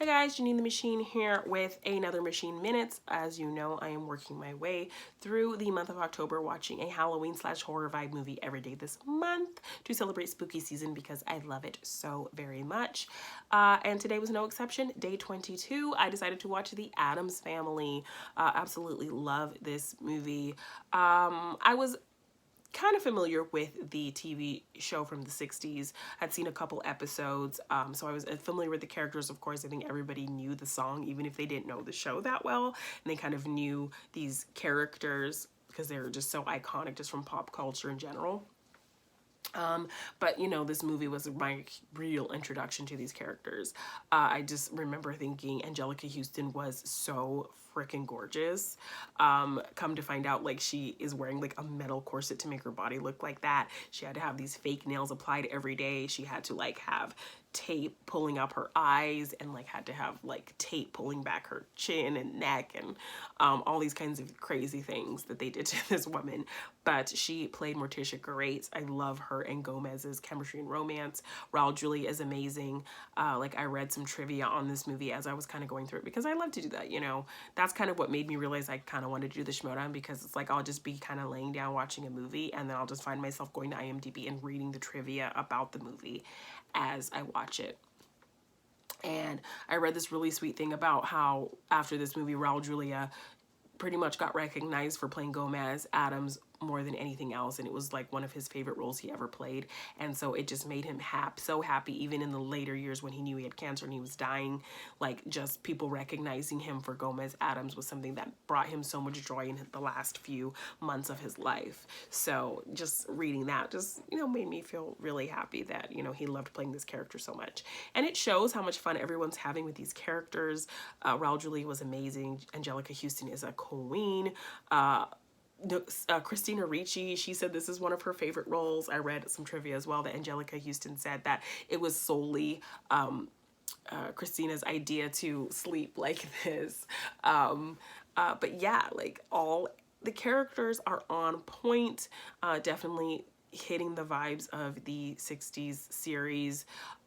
Hi guys, Janine the Machine here with another Machine Minutes. As you know, I am working my way through the month of October watching a Halloween / horror vibe movie every day this month to celebrate spooky season because I love it so very much. And today was no exception. Day 22, I decided to watch The Addams Family. Absolutely love this movie. I was kind of familiar with the TV show from the 60s. I'd seen a couple episodes, so I was familiar with the characters. Of course, I think everybody knew the song, even if they didn't know the show that well, and they kind of knew these characters because they were just so iconic just from pop culture in general. But you know, this movie was my real introduction to these characters. I just remember thinking Angelica Houston was so freaking gorgeous. Come to find out, like, she is wearing like a metal corset to make her body look like that. She had to have these fake nails applied every day. She had to like have tape pulling up her eyes and like had to have like tape pulling back her chin and neck and all these kinds of crazy things that they did to this woman. But she played Morticia great. I love her and Gomez's chemistry and romance. Raul Julia is amazing. Like, I read some trivia on this movie as I was kind of going through it because I love to do that, you know. That's kind of what made me realize I kind of wanted to do the Schmodown, because it's like I'll just be kind of laying down watching a movie and then I'll just find myself going to IMDb and reading the trivia about the movie as I watch it. And I read this really sweet thing about how after this movie, Raul Julia pretty much got recognized for playing Gomez Addams more than anything else, and it was like one of his favorite roles he ever played. And so it just made him so happy, even in the later years when he knew he had cancer and he was dying. Like, just people recognizing him for Gomez Addams was something that brought him so much joy in the last few months of his life. So just reading that just, you know, made me feel really happy that, you know, he loved playing this character so much. And it shows how much fun everyone's having with these characters. Raul Julia was amazing. Angelica Houston is a queen. Christina Ricci, she said this is one of her favorite roles. I read some trivia as well that Angelica Houston said that it was solely Christina's idea to sleep like this. But yeah, like, all the characters are on point. Definitely hitting the vibes of the 60s series.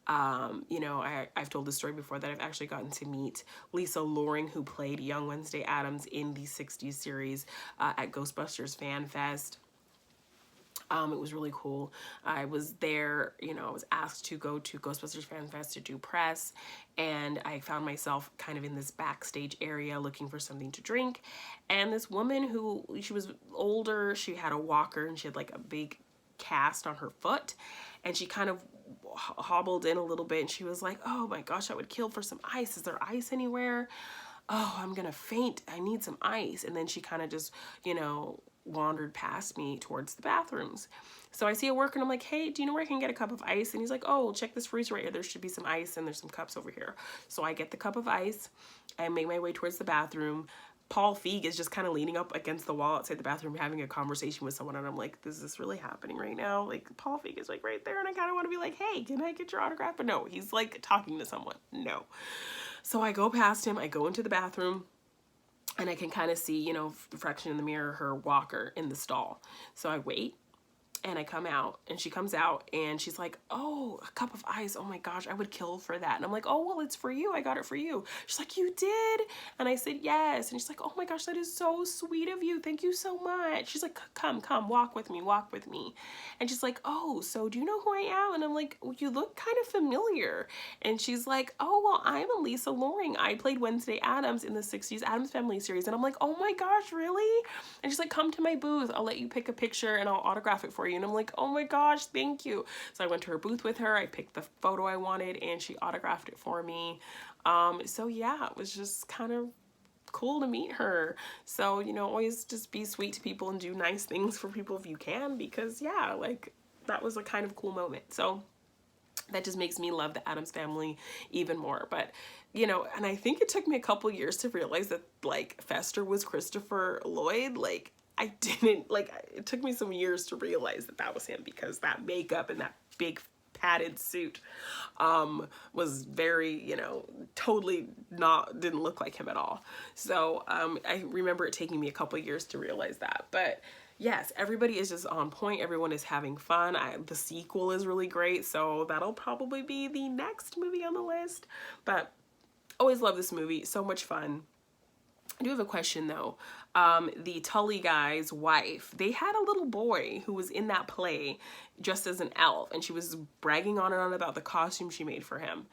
You know, I've told this story before that I've actually gotten to meet Lisa Loring, who played young Wednesday Addams in the 60s series at Ghostbusters Fan Fest. It was really cool. I was there, you know, I was asked to go to Ghostbusters Fan Fest to do press, and I found myself kind of in this backstage area looking for something to drink. And this woman who, she was older, she had a walker and she had like a big cast on her foot, and she kind of hobbled in a little bit and she was like, oh my gosh, I would kill for some ice. Is there ice anywhere? Oh, I'm gonna faint. I need some ice. And then she kind of just, you know, wandered past me towards the bathrooms. So I see a worker and I'm like, hey, do you know where I can get a cup of ice? And he's like, oh, check this freezer right here. There should be some ice and there's some cups over here. So I get the cup of ice. I make my way towards the bathroom. Paul Feig is just kind of leaning up against the wall outside the bathroom having a conversation with someone, and I'm like, is this really happening right now? Like, Paul Feig is like right there, and I kind of want to be like, hey, can I get your autograph? But no, he's like talking to someone. No. So I go past him, I go into the bathroom, and I can kind of see, you know, reflection in the mirror, her walker in the stall. So I wait. And I come out, and she comes out, and she's like, oh, a cup of ice. Oh my gosh, I would kill for that. And I'm like, oh, well, it's for you. I got it for you. She's like, you did? And I said, yes. And she's like, oh my gosh, that is so sweet of you. Thank you so much. She's like, come, walk with me, walk with me. And she's like, oh, so do you know who I am? And I'm like, well, you look kind of familiar. And she's like, oh, well, I'm Lisa Loring. I played Wednesday Addams in the 60s Addams Family series. And I'm like, oh my gosh, really? And she's like, come to my booth. I'll let you pick a picture and I'll autograph it for you. And I'm like, oh my gosh, thank you. So I went to her booth with her. I picked the photo I wanted and she autographed it for me. So yeah, it was just kind of cool to meet her. So, you know, always just be sweet to people and do nice things for people if you can, because yeah, like, that was a kind of cool moment. So that just makes me love the Addams Family even more. But, you know, and I think it took me a couple years to realize that, like, Fester was Christopher Lloyd. Like, I didn't, like, it took me some years to realize that that was him, because that makeup and that big padded suit was very, you know, totally didn't look like him at all. So I remember it taking me a couple years to realize that. But yes, everybody is just on point. Everyone is having fun. The sequel is really great, so that'll probably be the next movie on the list. But Always love this movie. So much fun. I do have a question though. The Tully guy's wife, they had a little boy who was in that play just as an elf, and she was bragging on and on about the costume she made for him.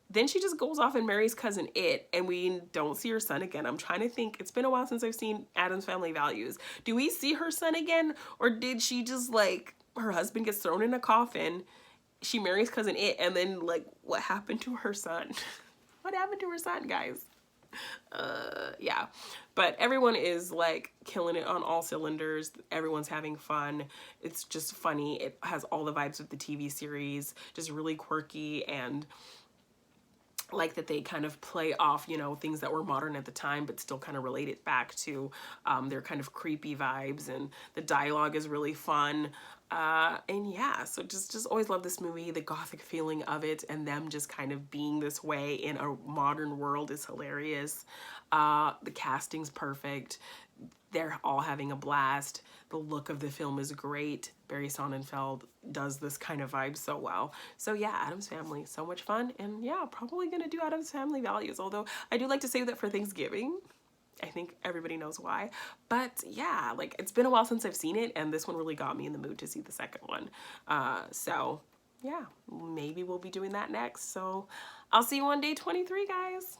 Then she just goes off and marries cousin It, and we don't see her son again. I'm trying to think. It's been a while since I've seen Addams Family Values. Do we see her son again, or did she just, like, her husband gets thrown in a coffin, she marries cousin It, and then, like, what happened to her son? What happened to her son, guys? Yeah, but everyone is like killing it on all cylinders. Everyone's having fun. It's just funny. It has all the vibes of the TV series, just really quirky, and like that they kind of play off, you know, things that were modern at the time but still kind of relate it back to their kind of creepy vibes, and the dialogue is really fun. And yeah, so just always love this movie. The gothic feeling of it and them just kind of being this way in a modern world is hilarious. The casting's perfect. They're all having a blast. The look of the film is great. Barry Sonnenfeld does this kind of vibe so well. So yeah, Addams Family, so much fun. And yeah, probably gonna do Addams Family Values, although I do like to save that for Thanksgiving. I think everybody knows why. But yeah, like, it's been a while since I've seen it, and this one really got me in the mood to see the second one. So yeah, maybe we'll be doing that next. So I'll see you on day 23, guys.